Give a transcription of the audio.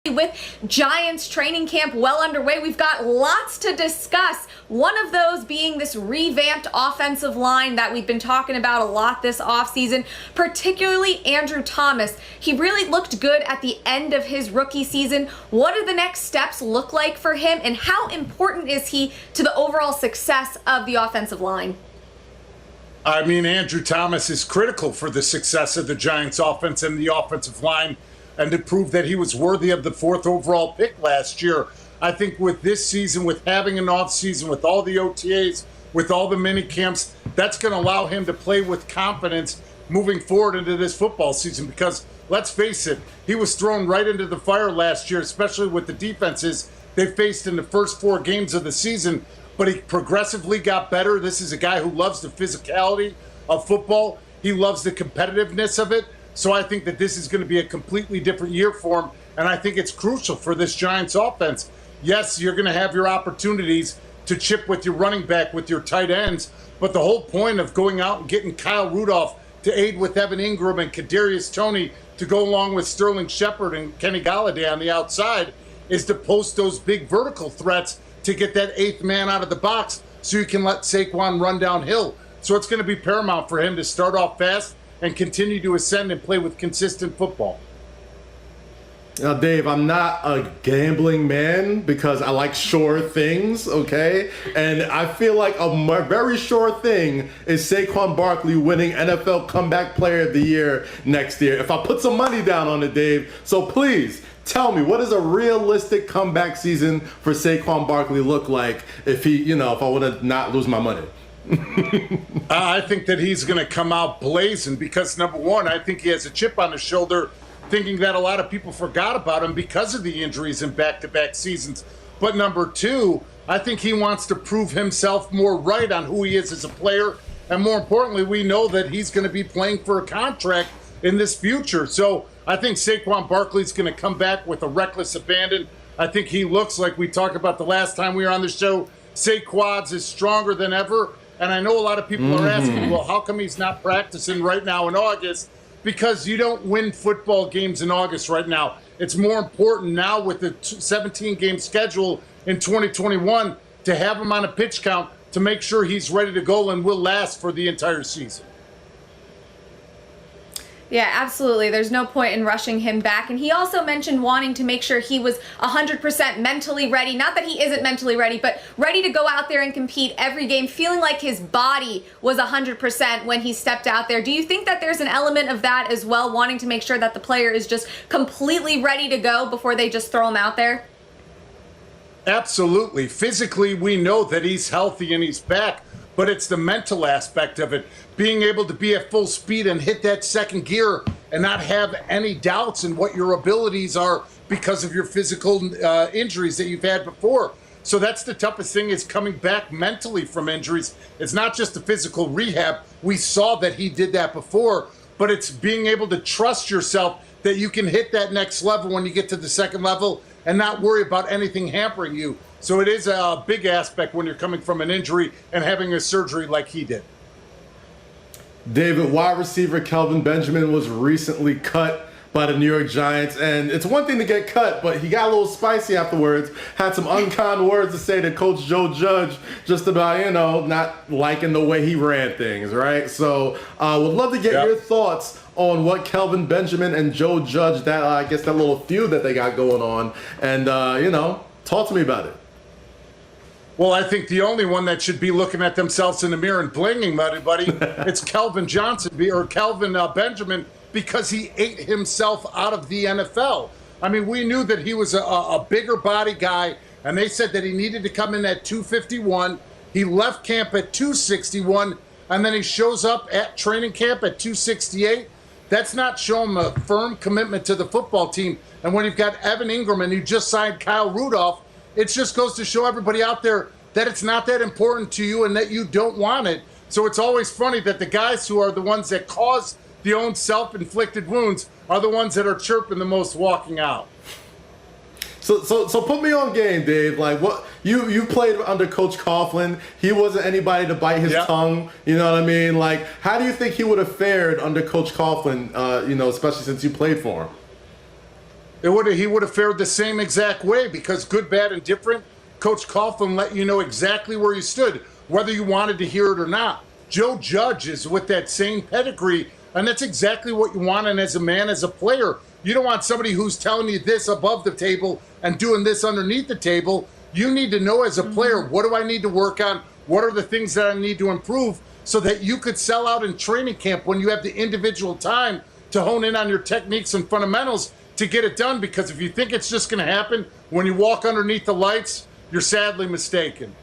With Giants training camp well underway, we've got lots to discuss. One of those being this revamped offensive line that we've been talking about a lot this offseason, particularly Andrew Thomas. He really looked good at the end of his rookie season. What do the next steps look like for him, and how important is he to the overall success of the offensive line? I mean, Andrew Thomas is critical for the success of the Giants offense and the offensive line, and to prove that he was worthy of the 4th overall pick last year. I think with this season, with having an off season, with all the OTAs, with all the mini camps, that's going to allow him to play with confidence moving forward into this football season. Because let's face it, he was thrown right into the fire last year, especially with the defenses they faced in the first 4 games of the season. But he progressively got better. This is a guy who loves the physicality of football. He loves the competitiveness of it. So I think that this is going to be a completely different year for him, and I think it's crucial for this Giants offense. Yes, you're going to have your opportunities to chip with your running back, with your tight ends, but the whole point of going out and getting Kyle Rudolph to aid with Evan Ingram and Kadarius Toney to go along with Sterling Shepard and Kenny Golladay on the outside is to post those big vertical threats to get that 8th man out of the box so you can let Saquon run downhill. So it's going to be paramount for him to start off fast and continue to ascend and play with consistent football. Now, Dave, I'm not a gambling man because I like sure things, okay? And I feel like a very sure thing is Saquon Barkley winning NFL Comeback Player of the Year next year. If I put some money down on it, Dave, so please tell me, what does a realistic comeback season for Saquon Barkley look like if he, if I would have not lose my money? I think that he's going to come out blazing because, number one, I think he has a chip on his shoulder thinking that a lot of people forgot about him because of the injuries in back-to-back seasons. But number two, I think he wants to prove himself more right on who he is as a player. And more importantly, we know that he's going to be playing for a contract in this future. So I think Saquon Barkley's going to come back with a reckless abandon. I think he looks like we talked about the last time we were on the show. Saquon's is stronger than ever. And I know a lot of people are asking, well, how come he's not practicing right now in August? Because you don't win football games in August right now. It's more important now with the 17-game schedule in 2021 to have him on a pitch count to make sure he's ready to go and will last for the entire season. Yeah, absolutely. There's no point in rushing him back. And he also mentioned wanting to make sure he was 100% mentally ready. Not that he isn't mentally ready, but ready to go out there and compete every game, feeling like his body was 100% when he stepped out there. Do you think that there's an element of that as well, wanting to make sure that the player is just completely ready to go before they just throw him out there? Absolutely. Physically, we know that he's healthy and he's back. But it's the mental aspect of it, being able to be at full speed and hit that second gear and not have any doubts in what your abilities are because of your physical injuries that you've had before. So that's the toughest thing, is coming back mentally from injuries. It's not just the physical rehab. We saw that he did that before, but it's being able to trust yourself that you can hit that next level when you get to the second level and not worry about anything hampering you. So it is a big aspect when you're coming from an injury and having a surgery like he did. David, wide receiver Kelvin Benjamin was recently cut by the New York Giants, and it's one thing to get cut, but he got a little spicy afterwards, had some unkind words to say to Coach Joe Judge just about, not liking the way he ran things, right? So would love to get your thoughts on what Kelvin Benjamin and Joe Judge, that I guess that little feud that they got going on, and talk to me about it. Well, I think the only one that should be looking at themselves in the mirror and blaming everybody, it's Kelvin Benjamin, because he ate himself out of the NFL. I mean, we knew that he was a bigger body guy, and they said that he needed to come in at 251. He left camp at 261, and then he shows up at training camp at 268. That's not showing a firm commitment to the football team. And when you've got Evan Ingram and you just signed Kyle Rudolph, it just goes to show everybody out there that it's not that important to you and that you don't want it. So it's always funny that the guys who are the ones that cause the own self-inflicted wounds are the ones that are chirping the most walking out. So put me on game, Dave. Like, what you played under Coach Coughlin. He wasn't anybody to bite his tongue. You know what I mean? Like, how do you think he would have fared under Coach Coughlin? Especially since you played for him. he would have fared the same exact way, because good, bad, and different, Coach Kelvin let you know exactly where you stood, whether you wanted to hear it or not. Joe Judge is with that same pedigree, and that's exactly what you want. And as a man, as a player, you don't want somebody who's telling you this above the table and doing this underneath the table. You need to know as a player, what do I need to work on? What are the things that I need to improve, so that you could sell out in training camp when you have the individual time to hone in on your techniques and fundamentals to get it done. Because if you think it's just going to happen when you walk underneath the lights, you're sadly mistaken.